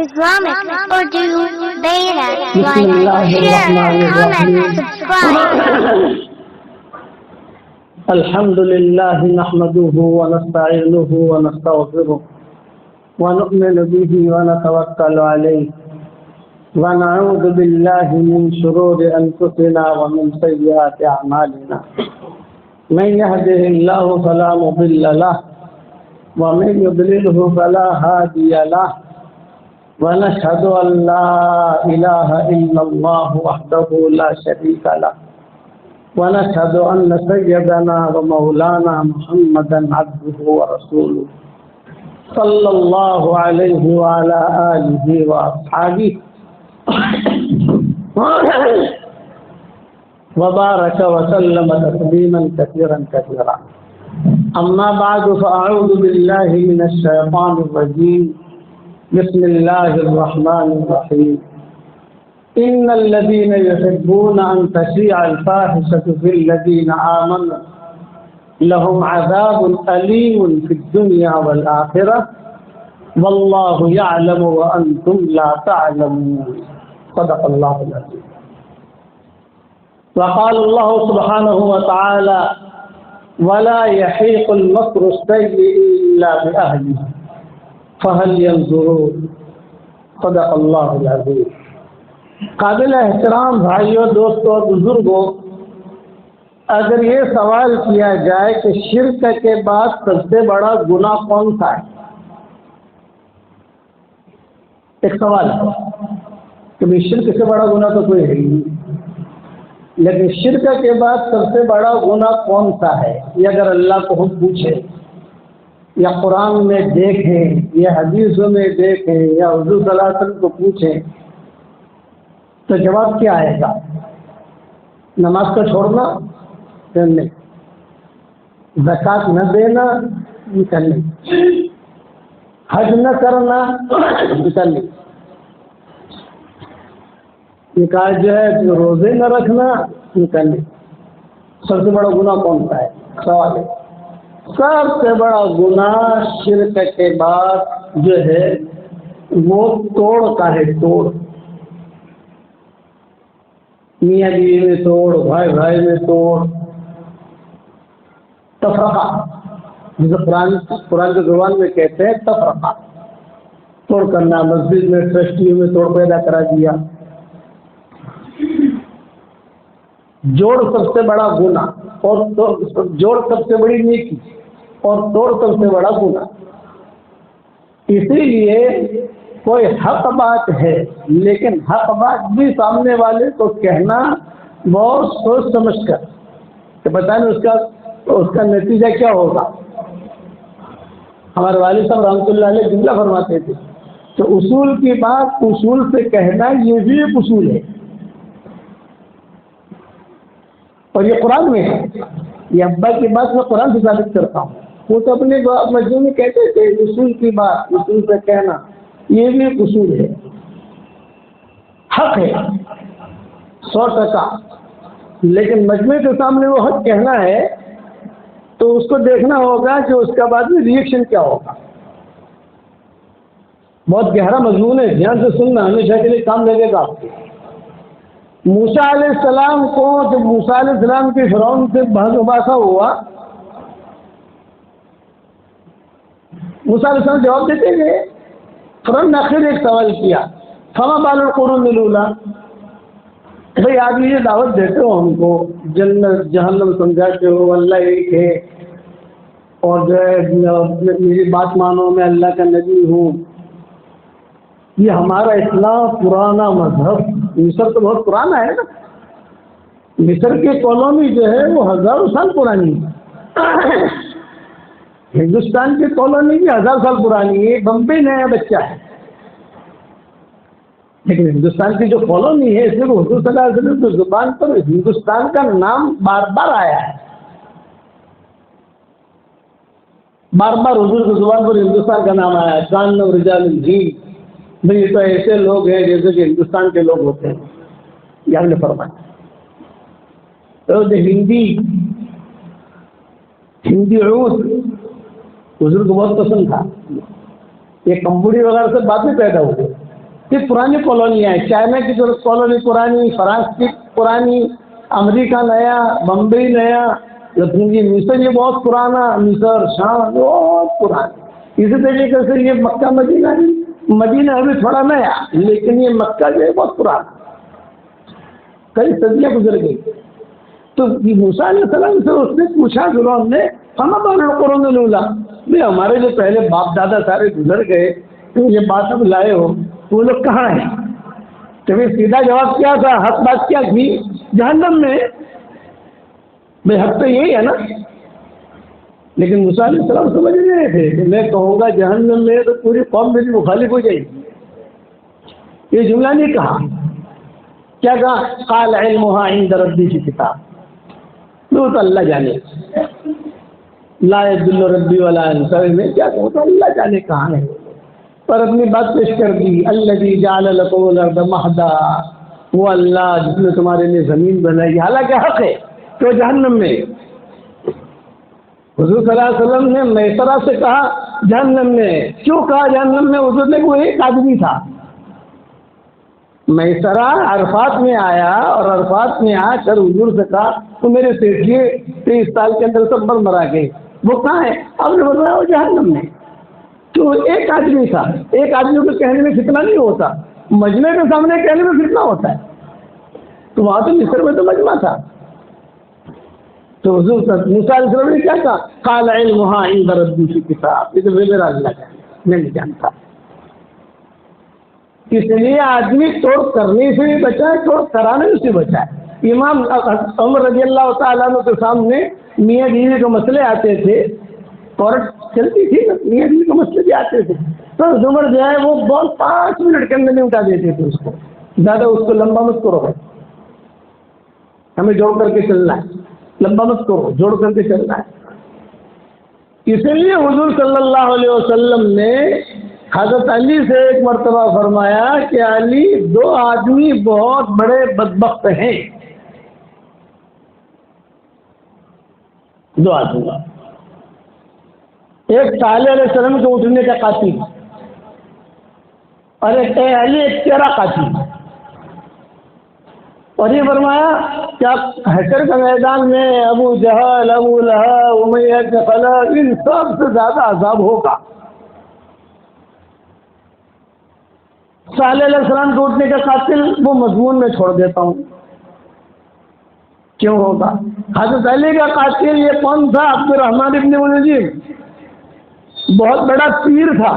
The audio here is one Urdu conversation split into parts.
Islamic Urdu Beta. بسم Like, الله share, الرحمن comment, الرحيم. subscribe. الحمد لله نحمده ونستعينه ونستغفره ونؤمن به ونتوكل عليه ونعوذ بالله من شرور أنفسنا ومن سيئات أعمالنا. من يهده الله فلا مضل له ومن يضلله فلا هادي له ونشهد أن لا إله إلا الله وحده لا شريك له ونشهد أن سيدنا ومولانا محمدا عبده ورسوله صلى الله عليه وعلى آله وأصحابه وبارك وسلم تسليما كثيرا كثيرا. أما بعد فأعوذ بالله من الشيطان الرجيم. بسم الله الرحمن الرحيم. إن الذين يحبون أن تشيع الفاحشة في الذين آمنوا لهم عذاب أليم في الدنيا والآخرة والله يعلم وأنتم لا تعلمون. صدق الله العظيم. وقال الله سبحانه وتعالى ولا يحيق المكر السيء إلا بأهله فهل ينظرون. صدق الله العظيم. قابل احترام بھائیوں، دوستوں، بزرگوں، اگر یہ سوال کیا جائے کہ شرک کے بعد سب سے بڑا گناہ کون سا ہے، ایک سوال ہے کہ شرک سے بڑا گناہ تو کوئی ہے نہیں، لیکن شرک کے بعد سب سے بڑا گناہ کون سا ہے، یہ اگر اللہ کو ہم پوچھیں یا قرآن میں دیکھیں یا حدیثوں میں دیکھیں یا حضور صلی اللہ علیہ وسلم کو پوچھیں تو جواب کیا آئے گا؟ نماز کو چھوڑنا نہیں، زکوٰۃ نہ دینا نہیں، حج نہ کرنا نہیں، نکاح جو ہے روزے نہ رکھنا نہیں. سب سے بڑا گناہ کون سا ہے؟ سوال ہے. سب سے بڑا گناہ شرک کے بعد جو ہے وہ توڑ کا ہے. توڑ، میاں بیوی میں توڑ، بھائی بھائی میں توڑ، تفرقہ، جسے قرآن کے زبان میں کہتے ہیں تفرقہ، توڑ کرنا. مسجد میں ٹرسٹیوں میں توڑ پیدا کرا دیا. جوڑ سب سے بڑا گناہ اور جوڑ سب سے بڑی نیکی اور توڑ سب سے بڑا گناہ. اسی لیے کوئی حق بات ہے لیکن حق بات بھی سامنے والے کو کہنا بہت سوچ سمجھ کر کہ بتائیں اس کا نتیجہ کیا ہوگا. ہمارے والد صاحب رحمۃ اللہ علیہ جملہ فرماتے تھے کہ اصول کی بات اصول سے کہنا یہ بھی ایک اصول ہے، اور یہ قرآن میں ہے. یہ ابا کی بات میں قرآن سے ثابت کرتا ہوں. وہ تو اپنے مجموعے میں کہتے تھے اصول کی بات اصول سے کہنا یہ بھی ایک اصول ہے، حق ہے 100%. لیکن مجموعے کے سامنے وہ حق کہنا ہے تو اس کو دیکھنا ہوگا کہ اس کا بعد میں ریئیکشن کیا ہوگا. بہت گہرا مضمون ہے، دھیان سے سننا، ہمیشہ کے لیے کام لگے گا آپ کو. موسیٰ علیہ السلام کو جب موسیٰ علیہ السلام کے فرعون سے بحث مباحثہ ہوا، موسیٰ علیہ السلام جواب دیتے گئے. فرعون نے آخر ایک سوال کیا، فما بال القرون الاولیٰ، بھائی آپ یہ دعوت دیتے ہو ہم کو، جنت جہنم سمجھاتے ہو، اللہ ایک ہے اور جو ہے میری بات مانو، میں اللہ کا نبی ہوں. یہ ہمارا اتنا پرانا مذہب، مصر تو بہت پرانا ہے نا، مصر کی کالونی جو ہے وہ ہزاروں سال پرانی ہے. ہندوستان کی کالونی بھی 1000 سال پرانی ہے. بمبئی نیا بچہ ہے، لیکن ہندوستان کی جو کالونی ہے اس میں حضور صلی اللہ علیہ وسلم کی زبان پر ہندوستان کا نام بار بار آیا ہے. بار بار حضور کی زبان پر ہندوستان کا نام آیا ہے. کان رجال الدین، بھائی یہ تو ایسے لوگ ہیں جیسے کہ ہندوستان کے لوگ ہوتے ہیں، یہ ہم نے فرمایا. تو ہندی عود حضور کو بہت پسند تھا. یہ کمبوڑی وغیرہ سے بعد میں پیدا ہوئے. یہ پرانی کالونیاں ہیں، چائنا کی جو کالونی پرانی، فرانس کی پرانی، امریکہ نیا، بمبئی نیا، مصر یہ بہت پرانا، مصر شام بہت پرانا. اسی طریقے سے یہ مکہ مدینہ ابھی تھوڑا نیا، لیکن یہ مکہ جو ہے بہت پرانا، کئی صدیاں گزر گئی. تو موسیٰ علیہ السلام سے اس نے پوچھا فرعون نے، ہم القرون الاولیٰ، ہمارے جو پہلے باپ دادا سارے گزر گئے، تو یہ بات اب لائے ہو، وہ لوگ کہاں ہیں؟ تو سیدھا جواب کیا تھا، حق بات کیا تھی؟ جہنم میں. بھائی حق تو یہی ہے نا. لیکن موسیٰ علیہ السلام سمجھ رہے تھے کہ میں کہوں گا جہنم میں تو پوری قوم میری مخالف ہو جائے گی. یہ جملہ نہیں کہا. کیا کہا؟ قال علمها عند ربی کی کتاب. تو اللہ جانے، لا يدل ربی ولا انصر میں کیا کہوں تو اللہ جانے کہاں ہے. پر اپنی بات پیش کر دی. الذی جعل لکم الارض مہدا، وہ اللہ جس نے تمہارے لیے زمین بنائی. حالانکہ حق ہے تو جہنم میں. حضور صلی اللہ علیہ وسلم نے میسرہ سے کہا جہنم میں. کیوں کہا جہنم میں؟ حضور نے وہ ایک آدمی تھا. میسرہ عرفات میں آیا اور عرفات میں آ کر حضور سے کہا تو میرے سیٹھی 23 سال کے اندر سب مرا گئے. وہ کہاں ہے؟ آپ نے بتایا وہ جہنم میں. تو ایک آدمی تھا. ایک آدمی کو کہنے میں فتنہ نہیں ہوتا، مجمع کے سامنے کہنے میں فتنہ ہوتا ہے. تو وہاں تو مصر میں تو مجمع تھا. تو حضور موسیٰ علیہ السلام نے کیا کہا؟ قال علمها عند ربی کی کتاب. یہ تو میرا اللہ ہے، میں نہیں جانتا. اس لیے آدمی توڑ کرنے سے بھی بچا ہے، توڑ کرانے سے بچا ہے. امام عمر رضی اللہ تعالیٰ عنہ کے سامنے میاں بیوی کے مسئلے آتے تھے، عورت چلتی تھی نا، میاں بیوی کے مسئلے بھی آتے تھے، تو عمر جو ہے وہ بال 5 منٹ کے اندر نہیں اٹھا دیتے تھے. اس کو زیادہ اس کو لمبا مت کرو، ہمیں جوڑ کر کے چلنا ہے. لمبا مت کرو، جوڑ کر کے چلنا ہے. اس لیے حضور صلی اللہ علیہ وسلم نے حضرت علی سے ایک مرتبہ فرمایا کہ علی 2 آدمی بہت بڑے بدبخت ہیں. 2 آدمی، ایک صالح علیہ السلام کے اٹھنے کا قاتل اور ایک علی ایک تیرا قاتل. اور یہ فرمایا کیا حشر کے میدان میں ابو جہل، ابو لہب، امیہ بن خلف، ان سب سے زیادہ عذاب ہوگا. صالح علیہ السلام کے اٹھنے کا قاتل وہ مضمون میں چھوڑ دیتا ہوں، کیوں ہوگا؟ حضرت علی کا قاتل یہ کون تھا؟ عبد الرحمن ابن ملجم، بہت بڑا پیر تھا،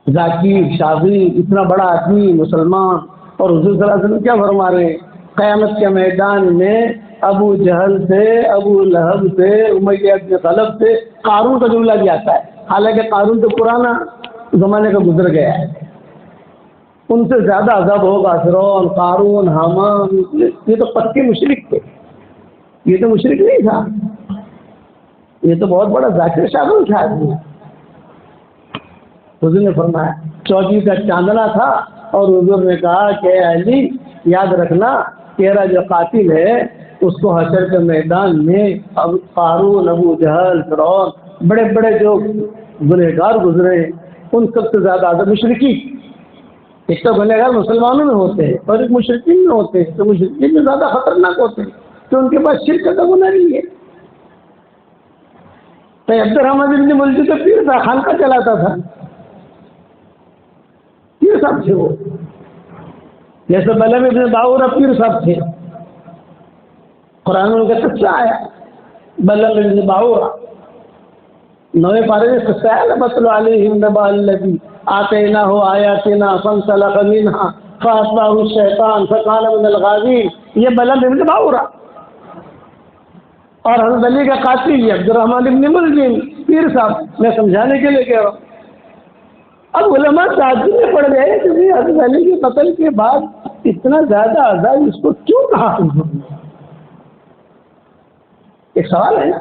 ذاکر شاذی، اتنا بڑا آدمی مسلمان. اور حضور صلی اللہ علیہ وسلم کیا فرما رہے ہیں؟ قیامت کے میدان میں ابو جہل سے، ابو لہب سے، امیہ بن خلف سے، قارون کا جملہ بھی آتا ہے. حالانکہ قارون تو پرانا زمانے کا گزر گیا ہے. ان سے زیادہ عذاب ہوگا. فرعون، قارون، حامان، یہ تو پکے مشرک تھے. یہ تو مشرک نہیں تھا، یہ تو بہت بڑا ذاکر شاذ تھا آدمی. حضور نے فرمایا 14 کا چاندنا تھا اور حضور نے کہا کہ علی یاد رکھنا تیرا جو قاتل ہے اس کو حشر کے میدان میں اب قارون، ابو جہل، فرعون، بڑے بڑے جو گنہگار گزرے ان سب سے زیادہ عذاب مشرکی. ایک تو گنہگار مسلمانوں میں ہوتے ہیں اور ایک مشرکین میں ہوتے ہیں، تو مشرکین میں زیادہ خطرناک ہوتے ہیں تو ان کے پاس شرک کا گناہ نہیں ہے. تو عبد الرحمن ابن ملجم تو پیر تھا، خانقاہ چلاتا تھا، پیر صاحب تھے وہ. جیسے بلم ابن باورہ پیر صاحب تھے، قرآن ان کا قصہ آیا. بلم ابن باورہ 9 پارے میں قصہ آیا، بَتْلُ عَلَيْهِمْ نَبَأَ الَّذِي آتَيْنَاهُ آيَاتِنَا فَانسَلَخَ مِنْهَا فَأَتْبَعَهُ الشَّيْطَانُ فَكَانَ مِنَ الْغَاوِينَ. یہ بلم ابن باورہ. اور حضرت علی کا قاتل یہ عبد الرحمن ابن ملجم پیر صاحب. میں سمجھانے کے لیے کہہ رہا ہوں. اب علماء تعجب میں پڑ گئے کہ حضرت علی کے قتل کے بعد اتنا زیادہ عذاب اس کو کیوں کہا؟ ایک سوال ہے نا،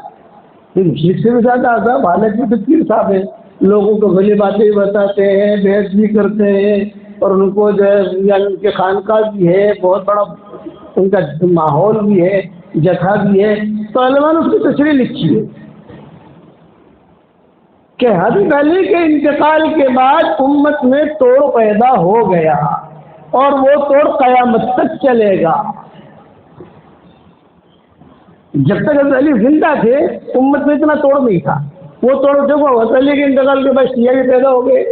مشرک سے بھی زیادہ عذاب، حالانکہ تو پیر صاحب ہیں، لوگوں کو بھلی باتیں بتاتے ہیں، بحث بھی کرتے ہیں، اور ان کو جو ہے یعنی ان کے خانقاہ بھی ہے، بہت بڑا ان کا ماحول بھی ہے، جگہ بھی ہے. تو علماء نے اس کی تشریح لکھی ہے. کہ حضرت علی کے انتقال کے بعد امت میں توڑ پیدا ہو گیا اور وہ توڑ قیامت تک چلے گا. جب تک حضرت علی زندہ تھے امت میں اتنا توڑ نہیں تھا. وہ توڑ دیکھو حضرت علی کے انتقال کے بعد شیعہ بھی پیدا ہو گئے,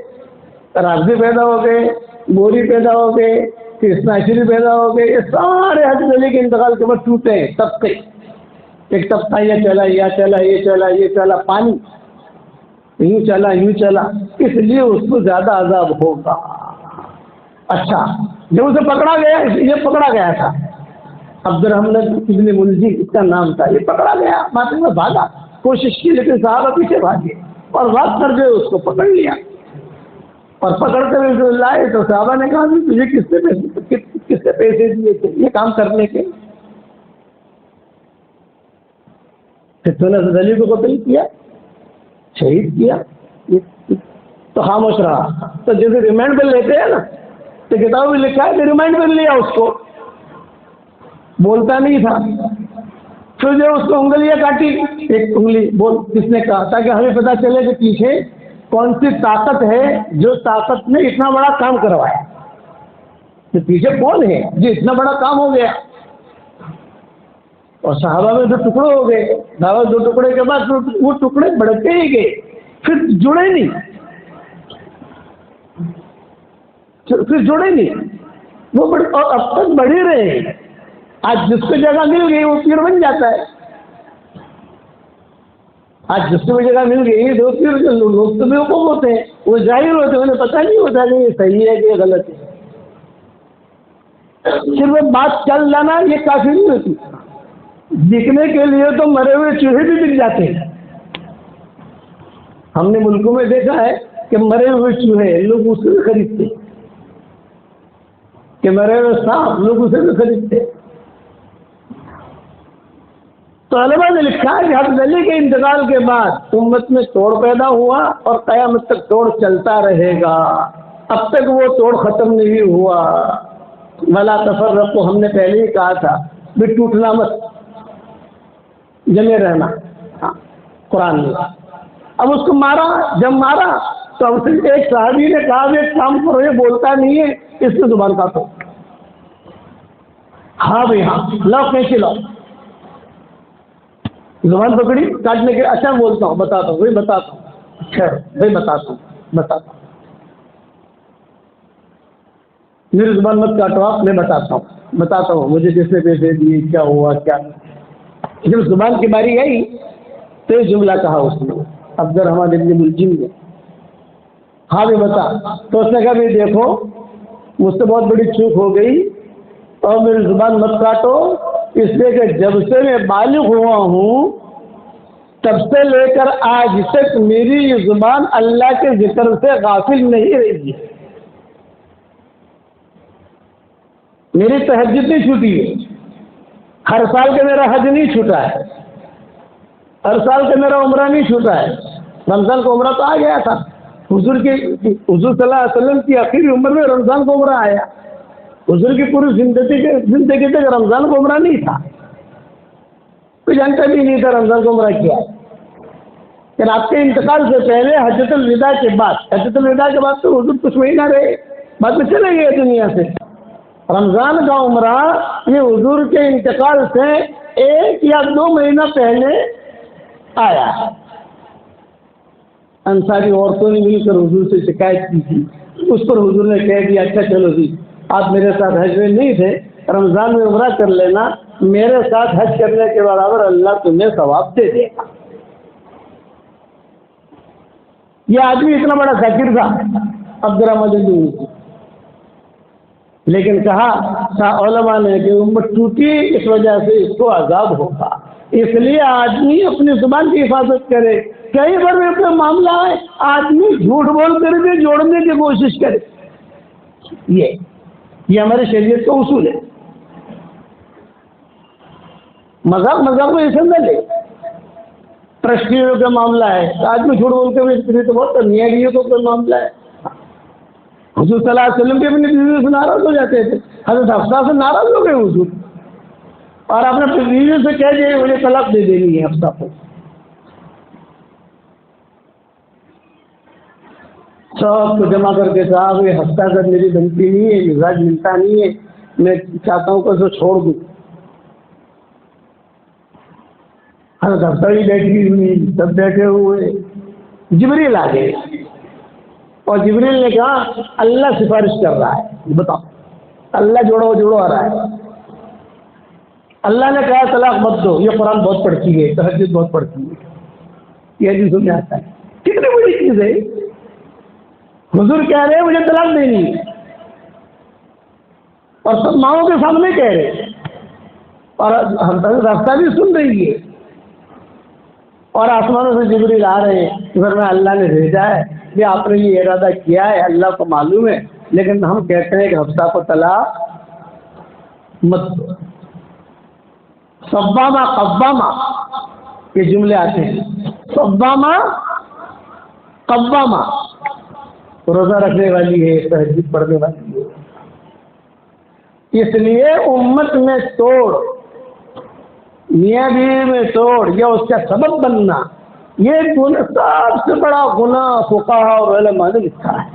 رافضی پیدا ہو گئے, گوری پیدا ہو گئے, کرسناشری پیدا ہو گئے. یہ سارے حضرت علی کے انتقال کے بعد ٹوٹے ہیں طبقے. ایک طبقہ یہ چلا, یہ چلا, یہ چلا, یہ چلا, پانی یوں چلا, یوں چلا, اس لیے اس کو زیادہ عذاب ہوگا. اچھا, جب اسے پکڑا گیا, یہ پکڑا گیا تھا عبد الرحمن ابن ملجم اس کا نام تھا, یہ پکڑا گیا, باطن میں بھاگا, کوشش کی لیکن صحابہ پیچھے بھاگے اور بات کر گئے, اس کو پکڑ لیا اور پکڑ کر لائے تو صحابہ نے کہا کہ تجھے کس سے پیسے دیے تھے یہ کام کرنے کے؟ پھر تو نے حضرت علی کو قتل کیا, شہید کیا, تو خاموش رہا. تو جیسے ریمائنڈ پر لیتے ہیں نا, تو کتاب میں لکھا ہے کہ ریمائنڈ پر لیا, اس کو بولتا نہیں تھا. پھر جو اس کو انگلیاں کاٹی, ایک انگلی بول کس نے کہا, تاکہ ہمیں پتا چلے کہ پیچھے کون سی طاقت ہے جو طاقت نے اتنا بڑا کام کروایا, تو پیچھے کون ہے جو اتنا بڑا کام ہو گیا. اور صحابہ میں 2 ٹکڑے ہو گئے. 2 ٹکڑے کے بعد وہ ٹکڑے بڑھتے ہی گئے, پھر جڑے نہیں, وہ اور اب تک بڑھ ہی رہے ہیں. آج جس کو جگہ مل گئی وہ پیر بن جاتا ہے. آج جس کو جگہ مل گئی تو پیر, لوگ تو بیوقوف ہوتے ہیں, وہ ظاہر ہوتے ہیں, انہیں پتہ نہیں ہوتا کہ یہ صحیح ہے کہ یہ غلط ہے. صرف بات چل جانا یہ کافی نہیں ہوتی. دکھنے کے لیے تو مرے ہوئے چوہے بھی دکھ جاتے ہیں. ہم نے ملکوں میں دیکھا ہے کہ مرے ہوئے چوہے لوگ اسے بھی خریدتے, کہ مرے ہوئے سانپ لوگ اسے بھی خریدتے. تو علماء نے لکھا ہے کہ حضرت علی کے انتقال کے بعد امت میں توڑ پیدا ہوا اور قیامت تک توڑ چلتا رہے گا. اب تک وہ توڑ ختم نہیں ہوا. ولا تفرقوا, ہم نے پہلے ہی کہا تھا بھی ٹوٹنا مت, جمے رہنا. قرآن میں اب اس کو مارا, جب مارا تو ایک صحابی نے کہا ایک کام کرو, یہ بولتا نہیں ہے, اس کی زبان کاٹو. ہاں بھائی ہاں, لاؤ کیسے لاؤ, زبان پکڑی کاٹنے کے. اچھا بولتا ہوں, بتاتا ہوں بھائی, بتاتا ہوں. اچھا بھائی بتاتا ہوں. میری زبان مت کاٹو آپ, میں بتاتا ہوں مجھے کس نے پیسے دیے, کیا ہوا کیا. جب زبان کی باری آئی تو یہ جملہ کہا اس نے, عبد الرحمن ابن ملجم نے. ہاں بھی بتا. تو اس نے کہا بھی دیکھو مجھ سے بہت بڑی چوک ہو گئی اور میری زبان مت کاٹو, اس لیے کہ جب سے میں بالغ ہوا ہوں تب سے لے کر آج تک میری یہ زبان اللہ کے ذکر سے غافل نہیں رہی ہے. میری تہجد نہیں چھوٹی ہے, ہر سال کا میرا حج نہیں چھوٹا ہے, ہر سال کا میرا عمرہ نہیں چھوٹا ہے. رمضان کا عمرہ تو آ گیا تھا, حضور صلی اللہ علیہ وسلم کی آخری عمر میں رمضان کا عمرہ آیا. حضور کی پوری زندگی تک رمضان کا عمرہ نہیں تھا, کوئی جانتا بھی نہیں تھا رمضان کا عمرہ کیا. لیکن آپ کے انتقال سے پہلے حجۃ الوداع کے بعد تو حضور کچھ مہینہ رہے, بعد میں چلے گئے دنیا سے. رمضان کا عمرہ یہ حضور کے انتقال سے 1 یا 2 مہینہ پہلے آیا. انصاری عورتوں نے مل کر حضور سے شکایت کی تھی, اس پر حضور نے کہہ دیا اچھا چلو جی آپ میرے ساتھ حج میں نہیں تھے, رمضان میں عمرہ کر لینا, میرے ساتھ حج کرنے کے برابر اللہ تمہیں ثواب دے دے گا. یہ آدمی اتنا بڑا ذاکر تھا عبد الرحمن بن ملجم, لیکن کہا علماء نے کہ امت ٹوٹی اس وجہ سے اس کو عذاب ہوگا. اس لیے آدمی اپنی زبان کی حفاظت کرے. کئی بار میں اپنا معاملہ ہے آدمی جھوٹ بول کر بھی جوڑنے کی کوشش کرے. یہ ہمارے شریعت کا اصول ہے. مذاق کو ایسے نہ لے. ٹرسٹیوں کا معاملہ ہے, آدمی جھوٹ بول کے بھی تو بہت نیاگیوں کا معاملہ ہے. حضور صلی اللہ علیہ وسلم کے اپنی بیوی سے ناراض ہو جاتے تھے, حضرت حفصہ سے ناراض ہو گئے حضور, اور آپ نے بیوی سے کہہ دیا مجھے طلاق دے دینی ہے حفصہ کو. سب کو جمع کر کے کہا یہ ہفتہ کر میری بنتی نہیں ہے، مزاج ملتا نہیں ہے، میں چاہتا ہوں کہ اسے چھوڑ دوں. ہر دفتر ہی بیٹھی ہوئی، سب بیٹھے ہوئے، جبریل آ گئے اور جبریل نے کہا اللہ سفارش کر رہا ہے، بتاؤ اللہ جوڑو آ رہا ہے. اللہ نے کہا طلاق مت دو، یہ قرآن بہت پڑھتی ہے، تہجد بہت پڑھتی ہے، یہ حدیثوں میں آتا ہے. کتنی بڑی چیز ہے. حضور کہہ رہے ہیں مجھے طلاق دینی ہے اور سب ماؤں کے سامنے کہہ رہے ہیں اور راستہ بھی سن رہی ہے اور آسمانوں سے جبریل آ رہے ہیں. گھر میں اللہ نے بھیجا ہے کہ آپ نے یہ ارادہ کیا ہے، اللہ کو معلوم ہے، لیکن ہم کہتے ہیں کہ حفصہ کو طلاق مت دو. صبامہ قوامہ یہ جملے آتے ہیں. صبامہ قوامہ روزہ رکھنے والی ہے، تہجد پڑھنے والی ہے. اس لیے امت میں توڑ، میاں بیوی میں توڑ یا اس کا سبب بننا، یہ سب سے بڑا گناہ فقہاء اور علماء نے لکھا ہے.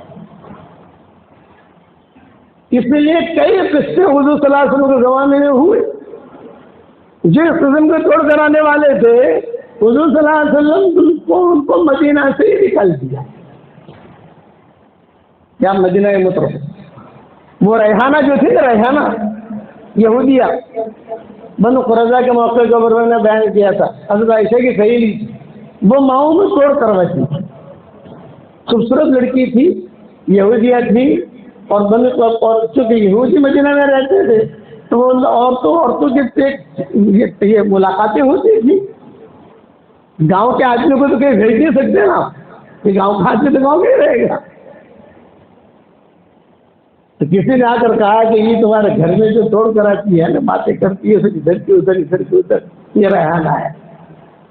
اس لیے کئی قصے حضور صلی اللہ علیہ وسلم کے زمانے میں ہوئے. جس قسم کے توڑ کرانے والے تھے حضور صلی اللہ علیہ وسلم ان کو مدینہ سے ہی نکال دیا. کیا مدینہ مطرف وہ ریحانہ جو تھی نا، ریحانہ یہودیہ بنو قریظہ کے موقع کے اوپر میں نے بیان کیا تھا، حضرت عائشہ کی سہیلی وہ ماؤں میں توڑ کرواتی تھی. خوبصورت لڑکی تھی، یہودیہ تھی اور چونکہ یہودی مدینہ میں رہتے تھے تو وہ عورتوں کے یہ ملاقاتیں ہوتی تھی. گاؤں کے آدمی کو تو کہیں بھیج نہیں سکتے نا، کہ گاؤں کا آدمی تو گاؤں میں رہے گا. تو کسی نے آ کر کہا کہ یہ تمہارے گھر میں جو توڑ کراتی ہے نا، باتیں کرتی ہے ادھر کی ادھر ادھر کی ادھر، یہ ریحانہ ہے.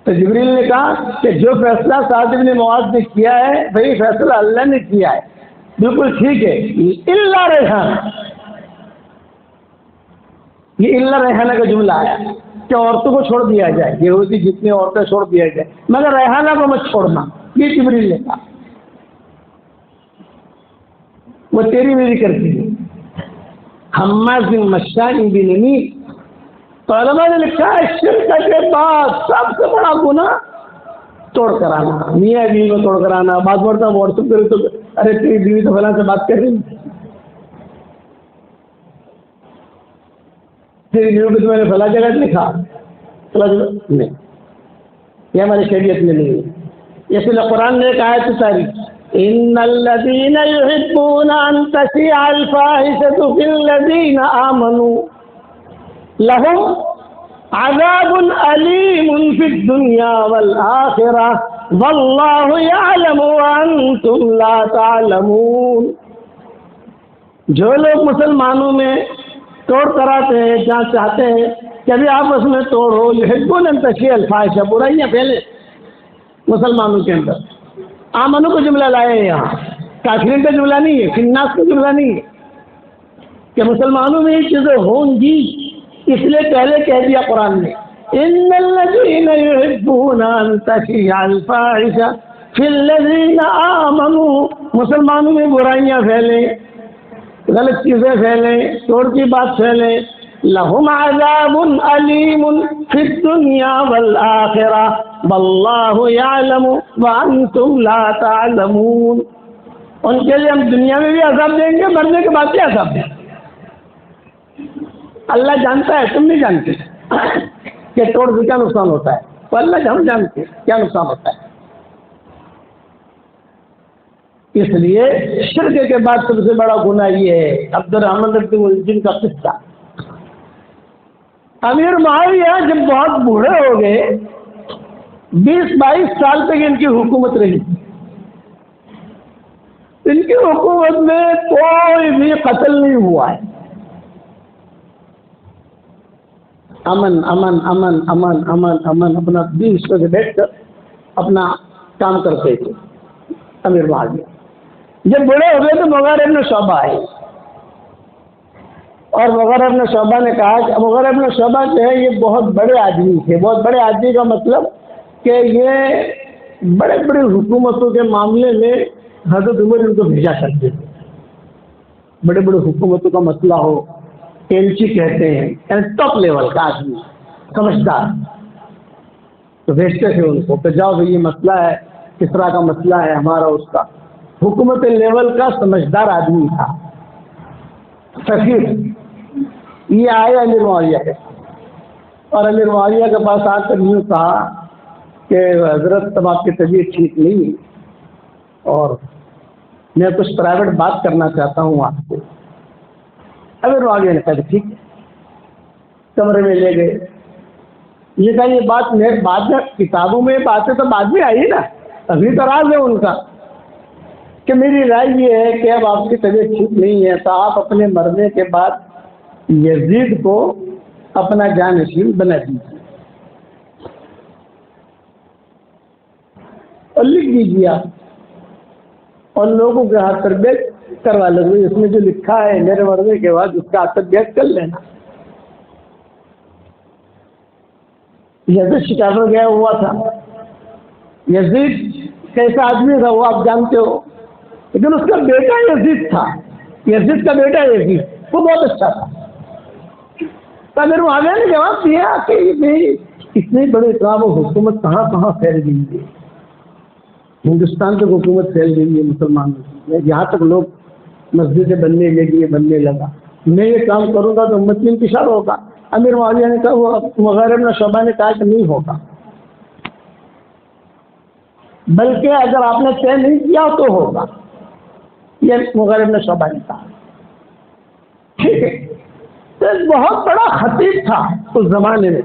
تو جبریل نے کہا کہ جو فیصلہ سعد بن معاذ نے کیا ہے وہی فیصلہ اللہ نے کیا ہے، بالکل ٹھیک ہے. الا ریحانہ، یہ الا ریحانہ کا جملہ آیا کہ عورتوں کو چھوڑ دیا جائے، یہودی جتنی عورتیں چھوڑ دیا جائے، مگر ریحانہ کو مت چھوڑنا. یہ جبریل نے کہا، وہ تیری میری کرتی ہے. حماز بن مشاء بنمیم. تو علماء نے لکھا ہے شرک کے بعد سب سے بڑا گناہ توڑ کرانا، میاں بیوی میں توڑ کرانا. بات بڑھتا واٹس ایپ کرے تو ارے تیری بیوی تو فلاں سے بات کر رہی، تیری بیوی کو تو میں نے فلاں جگہ لکھا، فلاں جگہ نہیں، یہ ہماری شریعت میں نہیں ہے. اس لیے قرآن نے ایک آیت اتاری، ان الذين يحبون ان تشيع الفاحشة في الذين آمنوا لهم عذاب أليم في الدنيا والآخرة والله يعلم وأنتم لا تعلمون. جو لوگ مسلمانوں میں توڑ کراتے ہیں، جہاں چاہتے ہیں کہ ابھی آپس میں توڑ ہو، يحبون ان تشيع الفاحشة، برائیاں پھیلے مسلمانوں کے اندر. آمنوں کو جملہ لائے ہیں یہاں، کافرین کا جملہ نہیں ہے، فناس کا جملہ نہیں ہے کہ مسلمانوں میں یہ چیزیں ہوں گی. اس لیے پہلے کہہ دیا قرآن نے، ان الذين يحبون ان تشيع الفاحشة في الذين آمنوا، مسلمانوں میں برائیاں پھیلیں، غلط چیزیں پھیلیں، توڑ کی بات پھیلیں، لهم عذاب علیم فی الدنیا والآخرہ واللہ یعلم وانتم لا تعلمون. ان کے لیے ہم دنیا میں بھی عذاب دیں گے، مرنے کے بعد بھی عذاب دیں گے. اللہ جانتا ہے، تم نہیں جانتے کہ توڑ سے کیا نقصان ہوتا ہے، تو اللہ ہم جانتے ہیں کیا نقصان ہوتا ہے. اس لیے شرک کے بعد سب سے بڑا گناہ یہ ہے. عبد الرحمن بن ملجم کا قصہ، امیر معاویہ جب بہت بوڑھے ہو گئے، 20-22 سال تک ان کی حکومت رہی. ان کی حکومت میں کوئی بھی قتل نہیں ہوا ہے. امن امن امن امن امن امن، اپنا 20 بجے بیٹھ کر اپنا کام کرتے تھے امیر معاویہ. جب بڑے ہو گئے تو مغیر ابن شعبہ آئے اور مغیر ابن شعبہ نے کہا کہ مغیر ابن شعبہ جو ہے یہ بہت بڑے آدمی تھے. بہت بڑے آدمی کا مطلب کہ یہ بڑے بڑے حکومتوں کے معاملے میں حضرت عمر ان کو بھیجا کرتے تھے. بڑے بڑے حکومتوں کا مسئلہ ہو, ایلچی کہتے ہیں, ٹاپ لیول کا آدمی سمجھدار, تو بھیجتے تھے ان کو کہ جاؤ بھائی یہ مسئلہ ہے, کس طرح کا مسئلہ ہے ہمارا. اس کا حکومت لیول کا سمجھدار آدمی تھا سفیر. یہ آئے امیر معاویہ کے پاس, اور امیر معاویہ کے پاس آ کر یوں کہا کہ حضرت اب آپ کی طبیعت ٹھیک نہیں اور میں کچھ پرائیویٹ بات کرنا چاہتا ہوں آپ سے. امیر معاویہ نے کہا ٹھیک ہے, کمرے میں لے گئے. یہ کہا یہ بات میرے بعد میں کتابوں میں باتیں تو بعد میں آئی نا, ابھی تو راز ہے ان کا کہ میری رائے یہ ہے کہ اب آپ کی طبیعت ٹھیک نہیں ہے تو آپ اپنے مرنے کے بعد یزید کو اپنا جانشین بنا دیجیے اور لکھ دیجیے آپ, اور لوگوں کے ہاتھ تربیت کروا لگے. اس میں جو لکھا ہے میرے مرنے کے بعد اس کا ہاتھ تربیت کر لینا. یزید شکار گیا ہوا تھا. یزید کیسا آدمی تھا وہ آپ جانتے ہو, لیکن اس کا بیٹا یزید تھا. یزید کا بیٹا یزید وہ بہت اچھا تھا. تو امیر معاویہ نے جواب دیا کہ اتنے بڑے اقرام و حکومت کہاں کہاں پھیل گئی ہے, ہندوستان تک حکومت پھیل گئی ہے مسلمانوں کی, یہاں تک لوگ مسجدیں بننے لگا. میں یہ کام کروں گا تو امت میں انتشار ہوگا. امیر معاویہ نے کہا, وہ مغیر بن شعبہ نے کہا کہ نہیں ہوگا, بلکہ اگر آپ نے طے نہیں کیا تو ہوگا. یہ مغیر بن شعبہ نے کہا. ٹھیک ہے, تو ایک بہت بڑا خطیب تھا اس زمانے میں.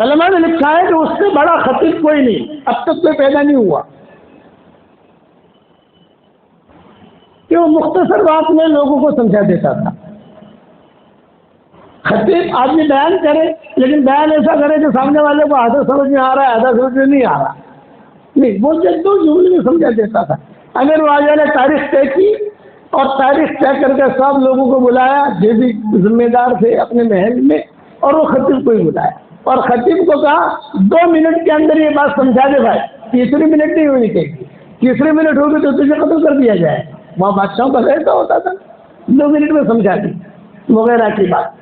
علماء نے لکھا ہے کہ اس سے بڑا خطیب کوئی نہیں, اب تک کوئی پیدا نہیں ہوا, کہ وہ مختصر بات میں لوگوں کو سمجھا دیتا تھا. خطیب آدمی بیان کرے, لیکن بیان ایسا کرے کہ سامنے والے کو آدھا سمجھ میں آ رہا ہے آدھا سمجھ میں نہیں آ رہا. نہیں, وہ دو جملے میں سمجھا دیتا تھا. امیر معاویہ نے تاریخ طے کی اور تاریخ طے کر کے سب لوگوں کو بلایا جو بھی ذمہ دار تھے اپنے محل میں, اور وہ خطیب کو ہی بلایا اور خطیب کو کہا 2 منٹ کے اندر یہ بات سمجھا دے بھائی. تیسری منٹ نہیں ہونی چاہیے, تیسری منٹ ہوگی تو تجھے قتل کر دیا جائے. وہاں بادشاہوں کا ایسا ہوتا تھا, 2 منٹ میں سمجھا دی وغیرہ کی بات.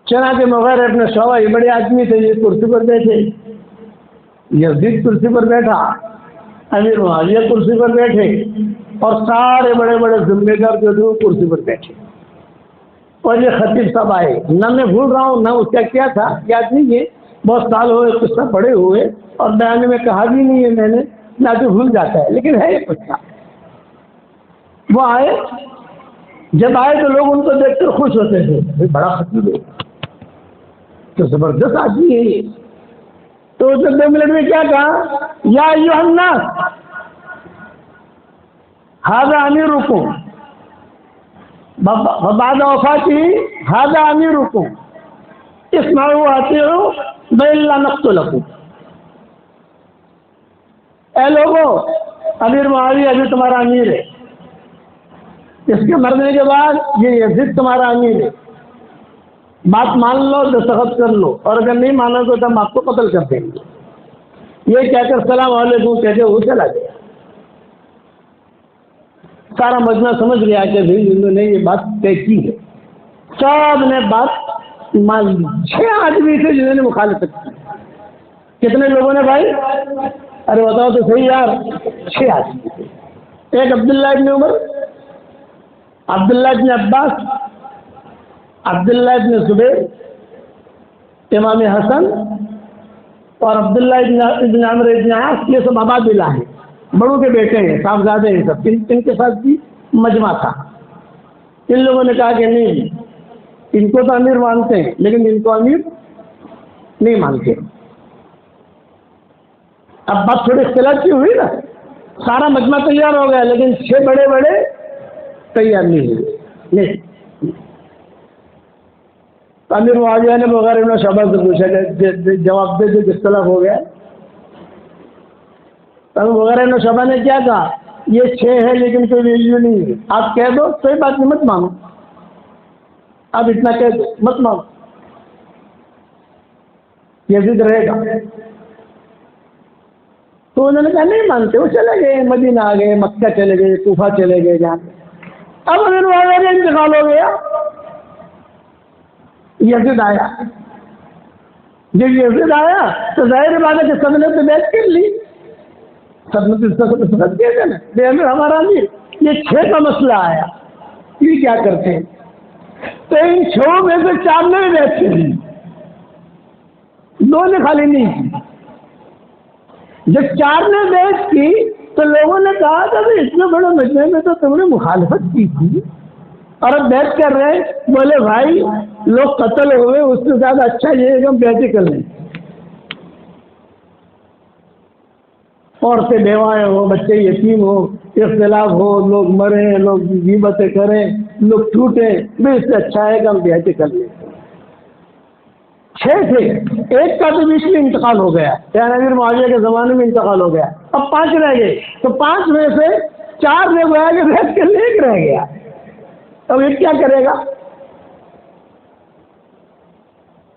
چنانچہ مغیر ابن شعبہ یہ بڑے آدمی تھے, یہ کرسی پر بیٹھے, یزید کرسی پر بیٹھا, امیر معاویہ کرسی پر بیٹھے, اور سارے بڑے بڑے ذمہ دار جو تھے وہ کرسی پر بیٹھے. اور یہ خطیب صاحب آئے. نہ میں بھول رہا ہوں نہ اس کا کیا تھا, یاد نہیں ہے, بہت سال ہوئے قصہ پڑے ہوئے, اور بیان میں کہا بھی نہیں ہے میں نے, نہ تو بھول جاتا ہے, لیکن ہے یہ قصہ. وہ آئے, جب آئے تو لوگ ان کو دیکھ کر خوش ہوتے تھے, بڑا خطیب ہے, تو زبردست آدمی ہے یہ. تو اس نے 2 منٹ میں کیا کہا, یا ایھا الناس ھذا امیرکم بعد وفاتی ھذا امیرکم اسمعوا واطیعوا والا نقتلکم. اے لوگوں, امیر معاویہ ابھی تمہارا امیر ہے, اس کے مرنے کے بعد یہ یزید تمہارا امیر ہے, بات مان لو دستخط کر لو, اور اگر نہیں مانو تو ہم آپ کو قتل کر دیں گے. یہ کہہ کر السلام علیکم کہتے وہ چلا گیا. سارا مجمع سمجھ گیا کہ بھائی انہوں نے یہ بات طے کی ہے. سب نے بات مان لی. 6 آدمی تھے جنہوں نے مخالفت کی. کتنے لوگوں نے بھائی, ارے بتاؤ تو صحیح یار, 6 آدمی تھے. ایک عبداللہ ابن عمر, عبداللہ ابن عباس, عبداللہ ابن زبیر, امام حسن, اور عبداللہ ابن عمرو ابن عاص. یہ سب عبادلہ ہیں, بڑوں کے بیٹے ہیں, صاحبزادے ہیں سب. ان کے ساتھ بھی مجمع تھا. ان لوگوں نے کہا کہ نہیں, ان کو تو امیر مانتے ہیں لیکن ان کو امیر نہیں مانتے. اب بات تھوڑی اختلاف کی ہوئی نا, سارا مجمع تیار ہو گیا لیکن 6 بڑے بڑے تیار نہیں ہوئے. نہیں, امیر معاویہ نے مغیر بن شعبہ سے پوچھا کہ جواب دے جو اختلاف ہو گیا. مغیر بن شعبہ نے کیا کہا, یہ 6 ہے لیکن کوئی ویلیو نہیں ہے, آپ کہہ دو کوئی بات نہیں, مت مانو, آپ اتنا کہہ دو مت مانو, یزید رہے گا. تو انہوں نے کہا نہیں مانتے، وہ چلے گئے، مدینہ آ گئے، مکہ چلے گئے، کوفہ چلے گئے جہاں. اب حضرت معاویہ کا انتقال ہو گیا. یزید آیا. جب یزید آیا تو ظاہر بات ہے کہ سب نے تو بیعت کر لی، سب نے تو سب کیا تھا نا بے امیر ہمارا امیر. یہ 6 کا مسئلہ آیا، یہ کیا کرتے ہیں؟ تو ان 6 میں سے 4 نے بھی بیعت کر لی، 2 نے خالی نہیں کی. جب 4 نے بیعت کی تو لوگوں نے کہا تھا کہ اتنے بڑے مجمع میں تو تم نے مخالفت کی تھی اور اب بیعت کر رہے. بولے بھائی لوگ قتل ہوئے، اس سے زیادہ اچھا یہ ہے کہ ہم بیعت کر لیں. عورتیں بیوائیں ہو، بچے یتیم ہو، اختلاف ہو، لوگ مریں، لوگ غیبتیں کریں، لوگ ٹوٹیں، بھی اس سے اچھا ہے کہ ہم بیعت کر لیں. 6 تھے، 1 کا تو بیچ میں انتقال ہو گیا، یعنی امیر معاویہ کے زمانے میں انتقال ہو گیا. اب 5 رہ گئے، تو 5 میں سے 4 نے گویا کہ بیعت کر لے، 1 رہ گیا. اب یہ کیا کرے گا؟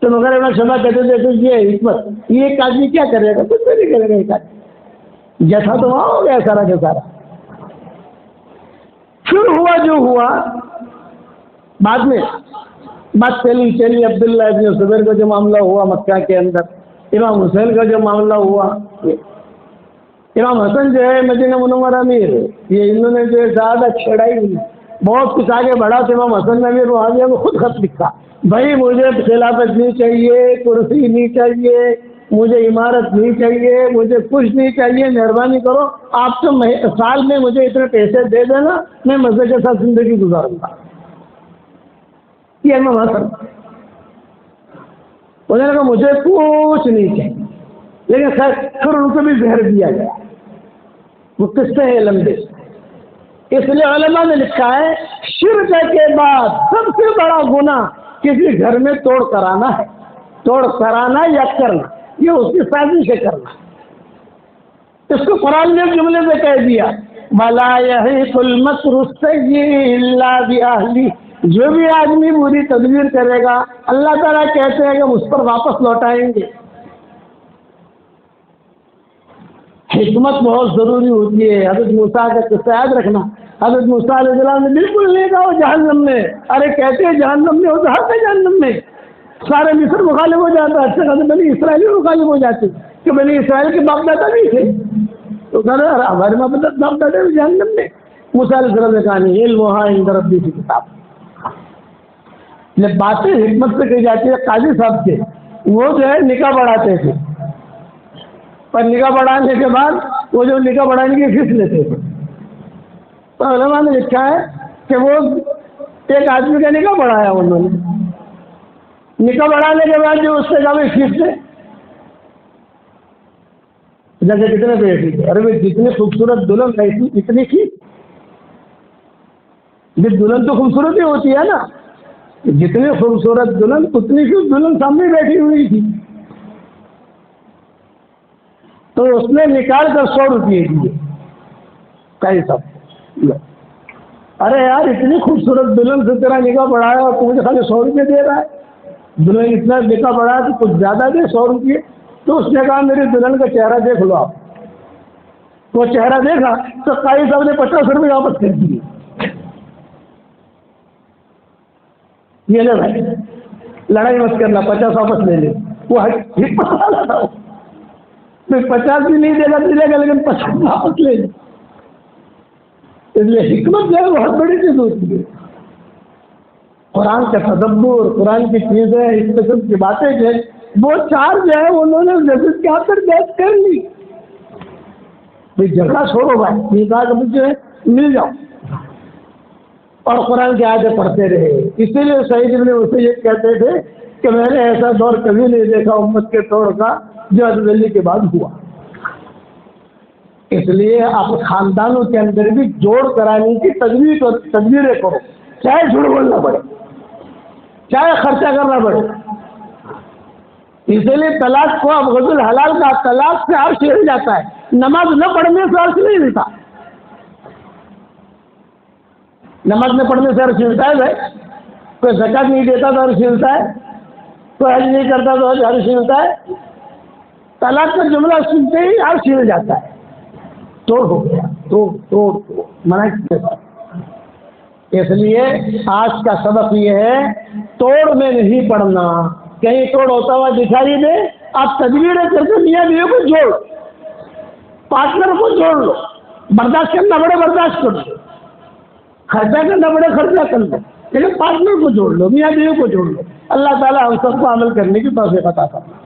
تو مگر اپنا شبہ کہتے تھے کہ یہ حکمت، یہ ایک آدمی کیا کرے گا؟ کچھ نہیں کرے گا. ایک آدمی جیسا تو وہاں ہو گیا سارا کا سارا. پھر ہوا جو ہوا، بعد میں بات چلی عبداللہ ابن زبیر کا جو معاملہ ہوا مکہ کے اندر، امام حسین کا جو معاملہ ہوا، امام حسن جو ہے مدینہ منورہ میں یہ انہوں نے جو زیادہ چھڑائی ہوئی، بہت کچھ آگے بڑھا. تو امام حسن نے امیر معاویہ کو خود خط لکھا، بھائی مجھے خلافت نہیں چاہیے، کرسی نہیں چاہیے، مجھے عمارت نہیں چاہیے، مجھے کچھ نہیں چاہیے، مہربانی کرو آپ تو سال میں مجھے اتنے پیسے دے دینا، میں مزے کے ساتھ زندگی گزاروں گا. یہ امام حسن انہوں نے کہا مجھے کچھ نہیں چاہیے. لیکن خیر پھر ان کو بھی زہر دیا گیا. وہ قصے ہیں لمبے، اس لیے علماء نے لکھا ہے شرک کے بعد سب سے بڑا گناہ کسی گھر میں توڑ کرانا ہے. توڑ کرانا یا کرنا، یہ اس کی سازش سے کرنا. اس کو قرآن نے جملے میں کہہ دیا وَلَا يَحِيقُ الْمَكْرُ السَّيِّئُ إِلَّا بِأَهْلِهِ. جو بھی آدمی بری تدبیر کرے گا اللہ تعالیٰ کہتے ہیں کہ اس پر واپس لوٹائیں گے. حکمت بہت ضروری ہوتی ہے. حضرت موسیٰ کا قصہ یاد رکھنا، حضرت موسیٰ علیہ السلام نے بالکل نہیں کہا وہ جہنم میں، ارے کہتے ہیں جہنم میں، وہ تو جہنم میں. سارے مصر مخالف ہو جاتا، اچھا خاصے بنی اسرائیل مخالف ہو جاتے کہ بنی اسرائیل کے باپ دادا بھی تھے. تو کہا ہمارے باپ دادا بھی جہنم میں. موسیٰ علیہ السلام نے کہا نہیں، علمھا عند ربی کی کتاب. یہ باتیں حکمت سے کہی جاتی ہے. قاضی صاحب تھے، وہ جو ہے نکاح بڑھاتے تھے، پر نکاح بڑھانے کے بعد وہ جو نکاح بڑھانے کی فیس لیتے تھے. تو علماء نے لکھا ہے کہ وہ ایک آدمی کا نکاح بڑھایا، انہوں نے نکاح بڑھانے کے بعد جو اس سے کہا فیس دے، جیسے کتنے پیسے تھے؟ ارے بھائی جتنی خوبصورت دلہن ایسی اتنی فیس. یہ دلہن تو خوبصورت ہی ہوتی ہے نا، جتنی خوبصورت دلہن اتنی کی دلہن سامنے بیٹھی ہوئی تھی. تو اس نے نکال کر 100 روپئے دیے. کئی سب ارے یار اتنی خوبصورت دلہن سے تیرا نکاح بڑھایا اور تو مجھے خالی 100 روپئے دے رہا ہے. دلہن اتنا نکاح بڑھایا تو کچھ زیادہ دے 100 روپئے. تو اس نے کہا میری دلہن کا چہرہ دیکھ لو آپ. وہ چہرہ دیکھا تو قاضی صاحب نے 50 روپئے واپس کر دیے. یہ لے بھائی لڑائی مت کرنا، 50 واپس لے لے. وہ حکمت والا تھا، 50 بھی نہیں دینا دے گا لیکن 50 واپس لے لے. اس لیے حکمت جو ہے بہت بڑی چیز ہوتی ہے. قرآن کا تدبر، قرآن کی چیزیں، اس قسم کی باتیں جو ہے وہ 4 جو ہے انہوں نے جسد کے ہاتھ پر بیعت کر لی. جھگڑا چھوڑو بھائی، یہ کہا کہ جو ہے مل جاؤ اور قرآن کی آیتیں پڑھتے رہے. اسی لیے سعید ابن مسیب کہتے تھے کہ میں نے ایسا دور کبھی نہیں دیکھا امت کے توڑ کا جو حضرت علی کے بعد ہوا. اس لیے آپ خاندانوں کے اندر بھی جوڑ کرانے کی تدبیریں کرو، چاہے جھوٹ بولنا پڑے، چاہے خرچہ کرنا پڑے. اسی لیے طلاق کو اب غسل حلال کا طلاق سے عرش ہل جاتا ہے، نماز نہ پڑھنے سے عرش نہیں ملتا. نماز نہ پڑھنے سے عرش ملتا ہے بھائی. کوئی زکات نہیں دیتا تو عرش ملتا ہے، کوئی حج نہیں کرتا تو عرش ملتا ہے. طلاق کا جملہ سنتے ہی عرش مل جاتا ہے. توڑ ہو گیا، توڑ منع کیا۔ اس لیے آج کا سبق یہ ہے توڑ میں نہیں پڑنا، کہیں توڑ ہوتا ہوا دکھائی دے آپ تدبیریں کر کے میاں بیوی کو جوڑ، پارٹنر کو جوڑ لو، برداشت کرنا بڑے برداشت کر لو، خرچہ کرنا بڑے خرچہ کر لو، لیکن پارٹنر کو جوڑ لو، میاں بیوی کو جوڑ لو۔ اللہ تعالیٰ ہم سب کو عمل کرنے کی توفیق عطا فرمائے۔